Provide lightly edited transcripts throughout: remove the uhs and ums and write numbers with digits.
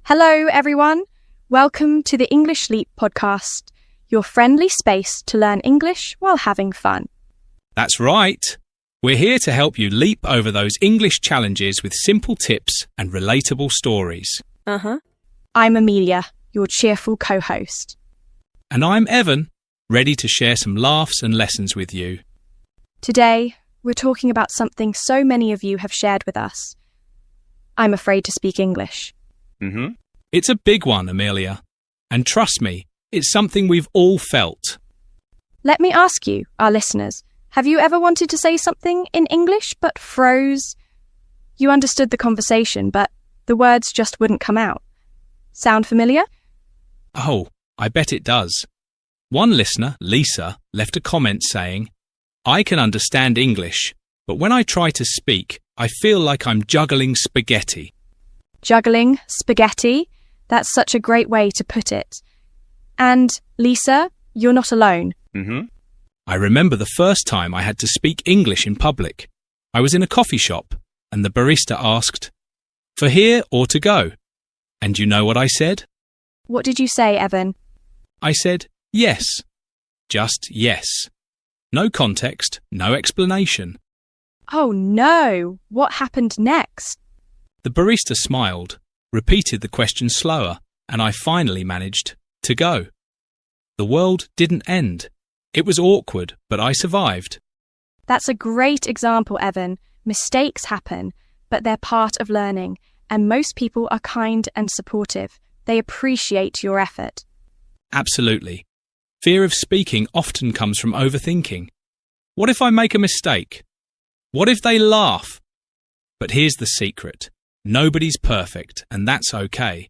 Hello, everyone. Welcome to the English Leap podcast, your friendly space to learn English while having fun. That's right. We're here to help you leap over those English challenges with simple tips and relatable stories. I'm Amelia, your cheerful co-host. And I'm Evan, ready to share some laughs and lessons with you. Today, we're talking about something so many of you have shared with us. I'm afraid to speak English. It's a big one, Amelia. And trust me, it's something we've all felt. Let me ask you, our listeners, have you ever wanted to say something in English but froze? You understood the conversation, but the words just wouldn't come out. Sound familiar? Oh, I bet it does. One listener, Lisa, left a comment saying, "I can understand English, but when I try to speak, I feel like I'm juggling spaghetti." Juggling spaghetti? That's such a great way to put it. And, Lisa, you're not alone. I remember the first time I had to speak English in public. I was in a coffee shop, and the barista asked, "For here or to go?" And you know what I said? What did you say, Evan? I said, yes. Just yes. No context, no explanation. Oh no! What happened next? The barista smiled, repeated the question slower, and I finally managed to go. The world didn't end. It was awkward, but I survived. That's a great example, Evan. Mistakes happen, but they're part of learning, and most people are kind and supportive. They appreciate your effort. Absolutely. Fear of speaking often comes from overthinking. What if I make a mistake? What if they laugh? But here's the secret. Nobody's perfect, and that's okay.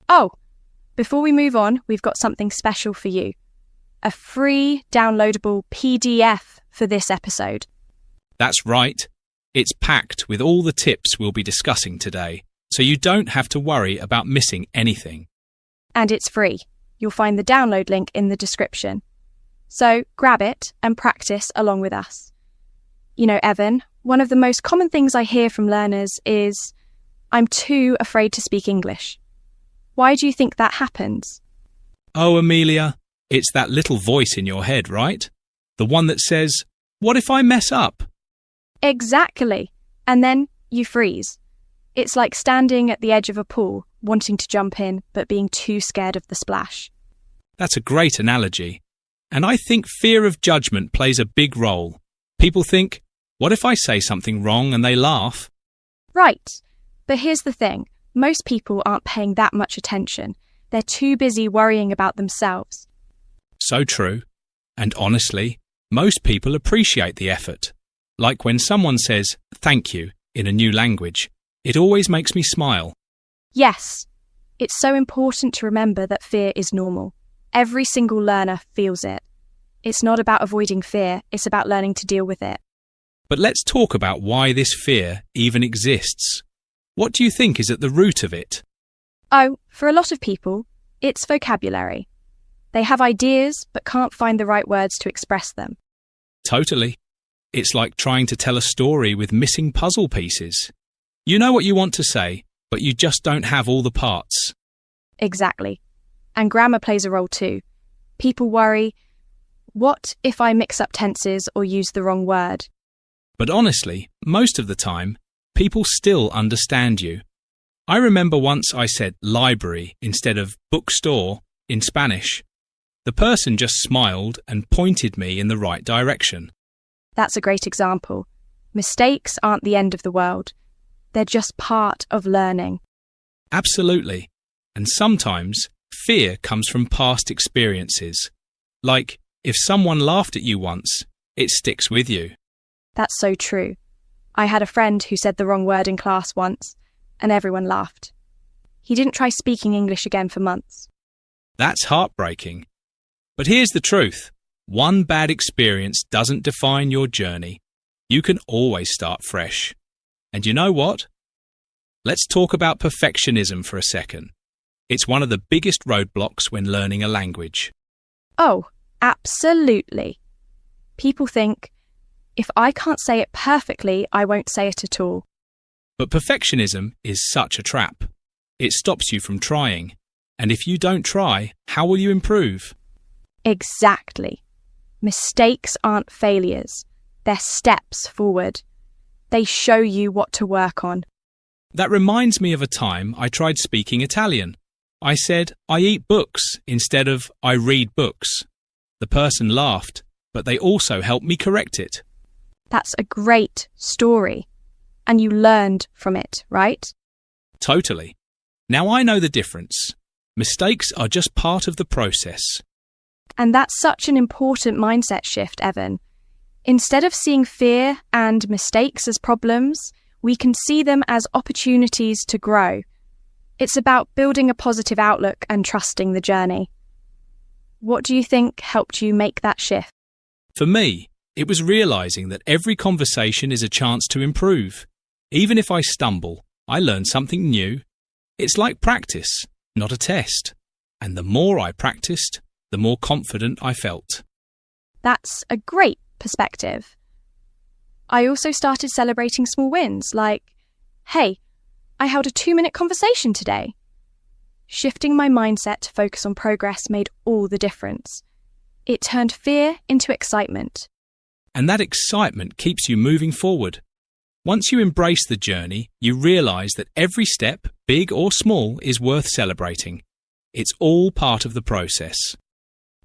Oh, before we move on, we've got something special for you. A free downloadable PDF for this episode. That's right. It's packed with all the tips we'll be discussing today, so you don't have to worry about missing anything. And it's free. You'll find the download link in the description. So grab it and practice along with us. You know, Evan, one of the most common things I hear from learners is, "I'm too afraid to speak English." Why do you think that happens? Oh, Amelia, it's that little voice in your head, right? The one that says, "What if I mess up?" Exactly. And then you freeze. It's like standing at the edge of a pool, wanting to jump in, but being too scared of the splash. That's a great analogy. And I think fear of judgment plays a big role. People think, what if I say something wrong and they laugh? Right. But here's the thing. Most people aren't paying that much attention. They're too busy worrying about themselves. So true. And honestly, most people appreciate the effort. Like when someone says, "Thank you," in a new language. It always makes me smile. Yes. It's so important to remember that fear is normal. Every single learner feels it. It's not about avoiding fear, it's about learning to deal with it. But let's talk about why this fear even exists. What do you think is at the root of it? Oh, for a lot of people, it's vocabulary. They have ideas but can't find the right words to express them. Totally. It's like trying to tell a story with missing puzzle pieces. You know what you want to say, but you just don't have all the parts. Exactly. And grammar plays a role too. People worry, what if I mix up tenses or use the wrong word? But honestly, most of the time, people still understand you. I remember once I said library instead of bookstore in Spanish. The person just smiled and pointed me in the right direction. That's a great example. Mistakes aren't the end of the world. They're just part of learning. Absolutely. And sometimes fear comes from past experiences. Like, if someone laughed at you once, it sticks with you. That's so true. I had a friend who said the wrong word in class once, and everyone laughed. He didn't try speaking English again for months. That's heartbreaking. But here's the truth. One bad experience doesn't define your journey. You can always start fresh. And you know what? Let's talk about perfectionism for a second. It's one of the biggest roadblocks when learning a language. Oh, absolutely. People think, if I can't say it perfectly, I won't say it at all. But perfectionism is such a trap. It stops you from trying. And if you don't try, how will you improve? Exactly. Mistakes aren't failures. They're steps forward. They show you what to work on. That reminds me of a time I tried speaking Italian. I said, I eat books instead of I read books. The person laughed, but they also helped me correct it. That's a great story. And you learned from it, right? Totally. Now I know the difference. Mistakes are just part of the process. And that's such an important mindset shift, Evan. Instead of seeing fear and mistakes as problems, we can see them as opportunities to grow. It's about building a positive outlook and trusting the journey. What do you think helped you make that shift? For me, it was realizing that every conversation is a chance to improve. Even if I stumble, I learn something new. It's like practice, not a test. And the more I practiced, the more confident I felt. That's a great perspective. I also started celebrating small wins, like, hey, I held a 2-minute conversation today. Shifting my mindset to focus on progress made all the difference. It turned fear into excitement. And that excitement keeps you moving forward. Once you embrace the journey, you realize that every step, big or small, is worth celebrating. It's all part of the process.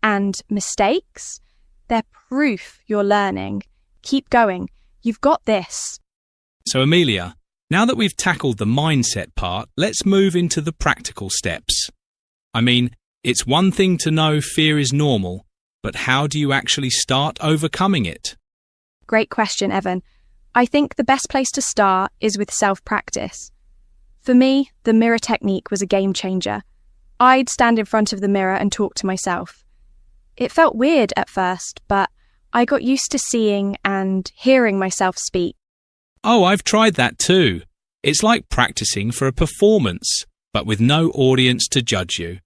And mistakes? They're proof you're learning. Keep going. You've got this. So, Amelia, now that we've tackled the mindset part, let's move into the practical steps. I mean, it's one thing to know fear is normal, but how do you actually start overcoming it? Great question, Evan. I think the best place to start is with self-practice. For me, the mirror technique was a game changer. I'd stand in front of the mirror and talk to myself. It felt weird at first, but I got used to seeing and hearing myself speak. Oh, I've tried that too. It's like practicing for a performance, but with no audience to judge you.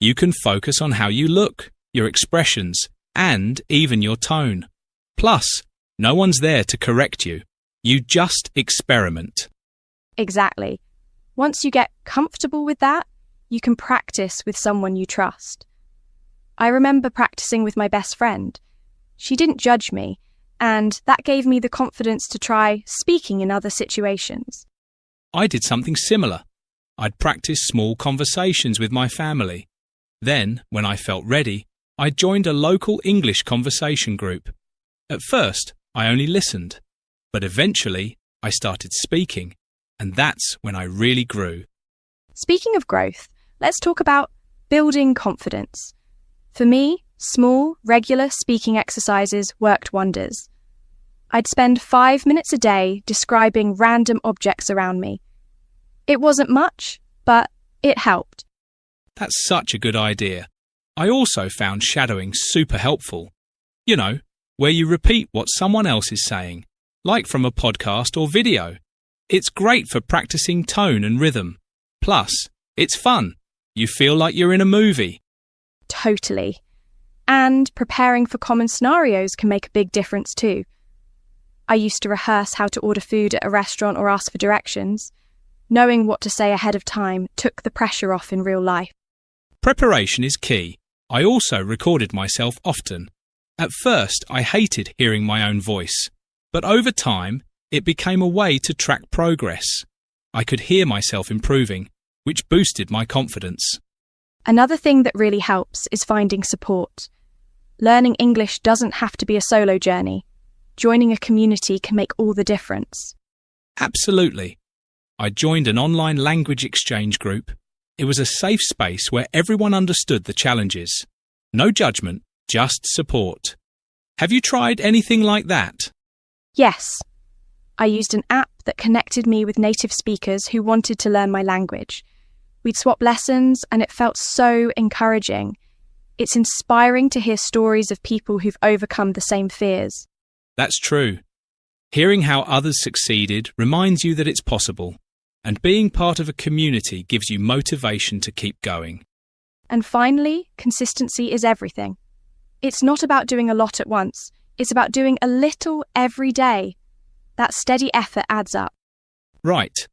You can focus on how you look, your expressions, and even your tone. Plus, no one's there to correct you. You just experiment. Exactly. Once you get comfortable with that, you can practice with someone you trust. I remember practicing with my best friend. She didn't judge me, and that gave me the confidence to try speaking in other situations. I did something similar. I'd practice small conversations with my family. Then, when I felt ready, I joined a local English conversation group. At first, I only listened, but eventually I started speaking, and that's when I really grew. Speaking of growth, let's talk about building confidence. For me, small, regular speaking exercises worked wonders. I'd spend 5 minutes a day describing random objects around me. It wasn't much, but it helped. That's such a good idea. I also found shadowing super helpful. You know, where you repeat what someone else is saying, like from a podcast or video. It's great for practicing tone and rhythm. Plus, it's fun. You feel like you're in a movie. Totally. And preparing for common scenarios can make a big difference too. I used to rehearse how to order food at a restaurant or ask for directions. Knowing what to say ahead of time took the pressure off in real life. Preparation is key. I also recorded myself often. At first, I hated hearing my own voice, but over time, it became a way to track progress. I could hear myself improving, which boosted my confidence. Another thing that really helps is finding support. Learning English doesn't have to be a solo journey. Joining a community can make all the difference. Absolutely. I joined an online language exchange group. It was a safe space where everyone understood the challenges. No judgment, just support. Have you tried anything like that? Yes. I used an app that connected me with native speakers who wanted to learn my language. We'd swap lessons, and it felt so encouraging. It's inspiring to hear stories of people who've overcome the same fears. That's true. Hearing how others succeeded reminds you that it's possible, and being part of a community gives you motivation to keep going. And finally, consistency is everything. It's not about doing a lot at once. It's about doing a little every day. That steady effort adds up. Right.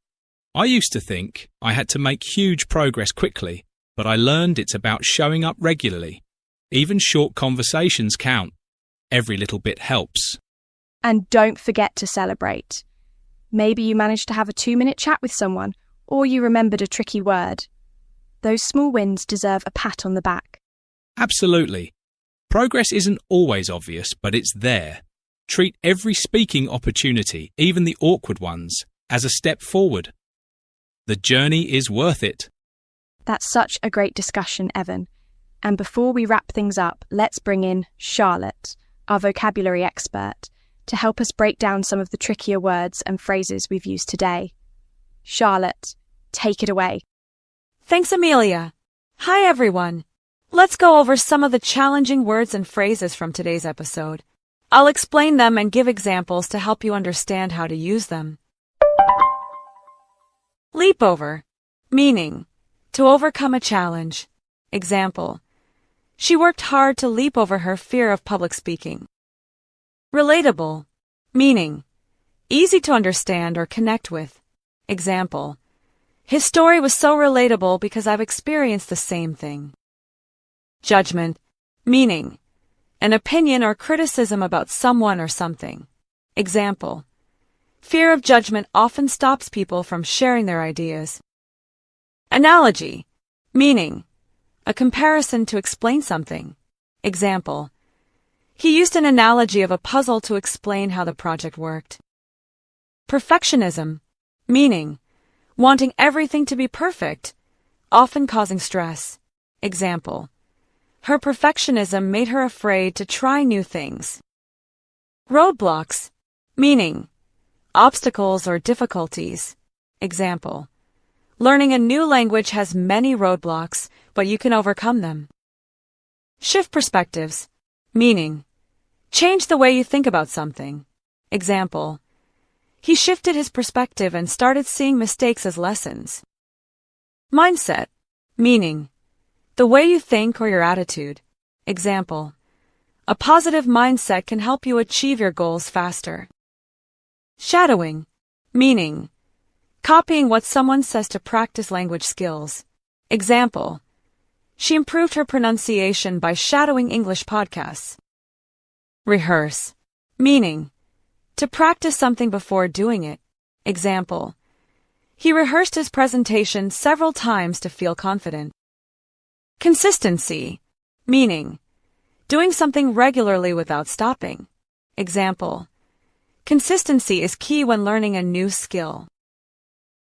I used to think I had to make huge progress quickly, but I learned it's about showing up regularly. Even short conversations count. Every little bit helps. And don't forget to celebrate. Maybe you managed to have a 2-minute chat with someone, or you remembered a tricky word. Those small wins deserve a pat on the back. Absolutely. Progress isn't always obvious, but it's there. Treat every speaking opportunity, even the awkward ones, as a step forward. The journey is worth it. That's such a great discussion, Evan. And before we wrap things up, let's bring in Charlotte, our vocabulary expert, to help us break down some of the trickier words and phrases we've used today. Charlotte, take it away. Thanks, Amelia. Hi, everyone. Let's go over some of the challenging words and phrases from today's episode. I'll explain them and give examples to help you understand how to use them. Leap over, meaning to overcome a challenge. Example: she worked hard to leap over her fear of public speaking. Relatable, meaning easy to understand or connect with. Example: his story was so relatable because I've experienced the same thing. Judgment, meaning an opinion or criticism about someone or something. Example: fear of judgment often stops people from sharing their ideas. Analogy, meaning a comparison to explain something. Example: he used an analogy of a puzzle to explain how the project worked. Perfectionism, meaning wanting everything to be perfect, often causing stress. Example: her perfectionism made her afraid to try new things. Roadblocks, meaning obstacles or difficulties. Example: learning a new language has many roadblocks, but you can overcome them. Shift perspectives, meaning change the way you think about something. Example: he shifted his perspective and started seeing mistakes as lessons. Mindset, meaning the way you think or your attitude. Example: a positive mindset can help you achieve your goals faster. Shadowing, meaning copying what someone says to practice language skills. Example: she improved her pronunciation by shadowing English podcasts. Rehearse, meaning to practice something before doing it. Example: he rehearsed his presentation several times to feel confident. Consistency, meaning doing something regularly without stopping. Example: consistency is key when learning a new skill.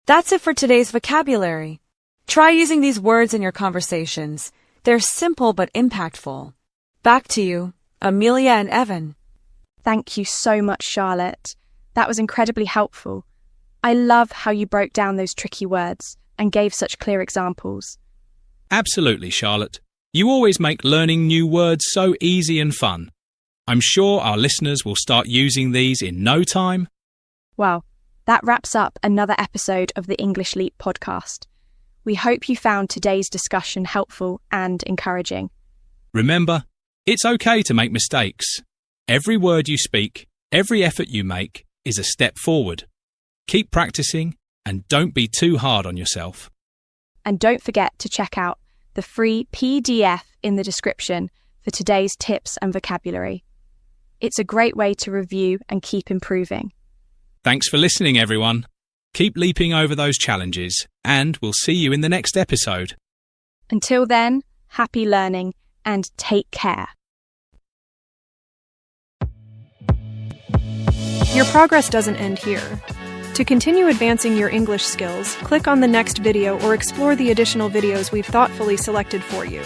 That's it for today's vocabulary. Try using these words in your conversations. They're simple but impactful. Back to you, Amelia and Evan. Thank you so much, Charlotte. That was incredibly helpful. I love how you broke down those tricky words and gave such clear examples. Absolutely, Charlotte. You always make learning new words so easy and fun. I'm sure our listeners will start using these in no time. Well, that wraps up another episode of the English Leap podcast. We hope you found today's discussion helpful and encouraging. Remember, it's okay to make mistakes. Every word you speak, every effort you make is a step forward. Keep practicing and don't be too hard on yourself. And don't forget to check out the free PDF in the description for today's tips and vocabulary. It's a great way to review and keep improving. Thanks for listening, everyone. Keep leaping over those challenges, and we'll see you in the next episode. Until then, happy learning and take care. Your progress doesn't end here. To continue advancing your English skills, click on the next video or explore the additional videos we've thoughtfully selected for you.